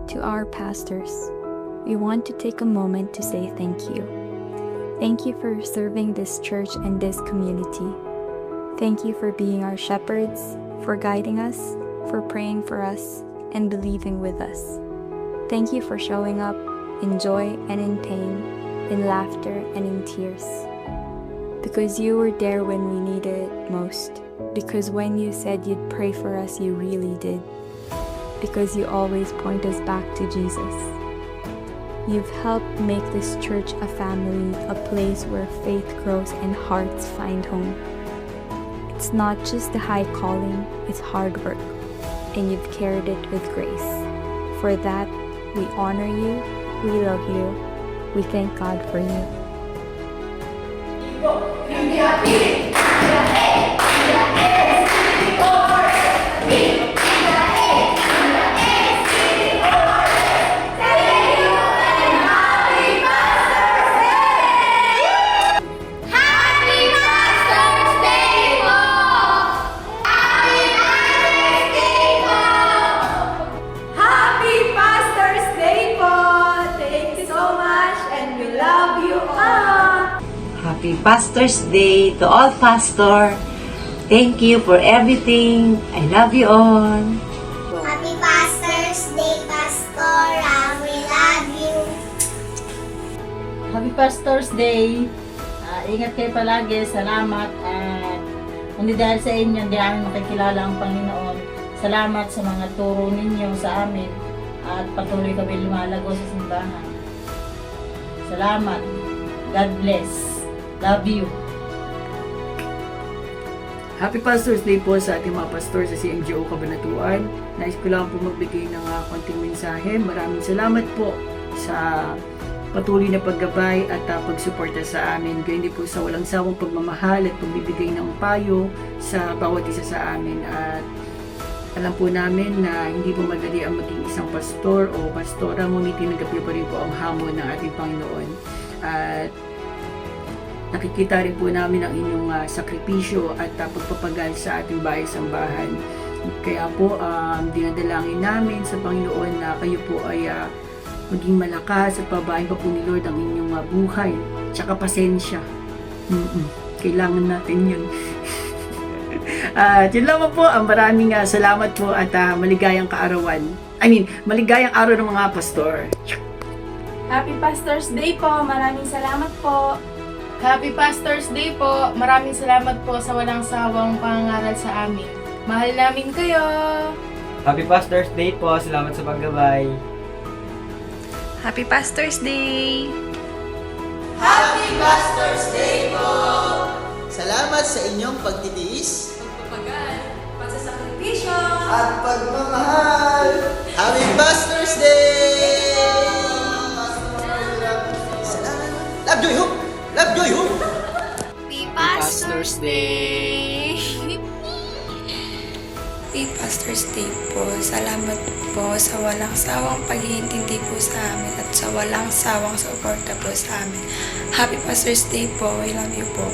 To our pastors, we want to take a moment to say thank you. Thank you for serving this church and this community. Thank you for being our shepherds, for guiding us, for praying for us, and believing with us. Thank you for showing up in joy and in pain, in laughter and in tears. Because you were there when we needed it most. Because when you said you'd pray for us, you really did. Because you always point us back to Jesus. You've helped make this church a family, a place where faith grows and hearts find home. It's not just the high calling, it's hard work, and you've carried it with grace. For that, we honor you, we love you, we thank God for you. Happy Pastor's Day to all pastor. Thank you for everything. I love you all. Happy Pastor's Day, Pastor. We love you. Happy Pastor's Day. Ingat kayo palagi. Salamat. At hindi dahil sa inyo, hindi namin makikilala ang Panginoon. Salamat sa mga turo ninyo sa amin. At patuloy kami lumalago sa simbahan. Salamat. God bless. Love you. Happy Pastor's Day po sa ating mga pastor sa CMGO Cabanatuan. Nais ko lang po magbigay ng konting mensahe. Maraming salamat po sa patuloy na paggabay at pagsuporta sa amin. Ganyan din po sa walang sawang pagmamahal at pagbibigay ng payo sa bawat isa sa amin. At alam po namin na hindi po madali ang maging isang pastor o pastora, ngunit tinanggap niyo pa rin po ang hamon ng ating Panginoon. At nakikita rin po namin ang inyong sakripisyo at pagpapagal sa ating bahay-sambahan. Kaya po, dinadalangin namin sa Panginoon na kayo po ay maging malakas at pabahin pa po ni Lord ang inyong buhay. Tsaka pasensya. Kailangan natin yun. Yun lamang po. Maraming salamat po at maligayang kaarawan. Maligayang araw ng mga pastor. Happy Pastor's Day po. Maraming salamat po. Happy Pastor's Day po. Maraming salamat po sa walang sawang pangangaral sa amin. Mahal namin kayo. Happy Pastor's Day po. Salamat sa paggabay. Happy Pastor's Day! Happy Pastor's Day po! Salamat sa inyong pagtitiis, Pagpapagal, pagsasakripisyo, at pagmamahal. Happy Pastor's Day! Salamat. Love joy hope! Love joy hope! Happy Pastor's Day! Happy Pastor's Day po. Salamat po sa walang sawang pag-iintindi po sa amin at sa walang sawang suporta po sa amin. Happy Pastor's Day po. I love you po.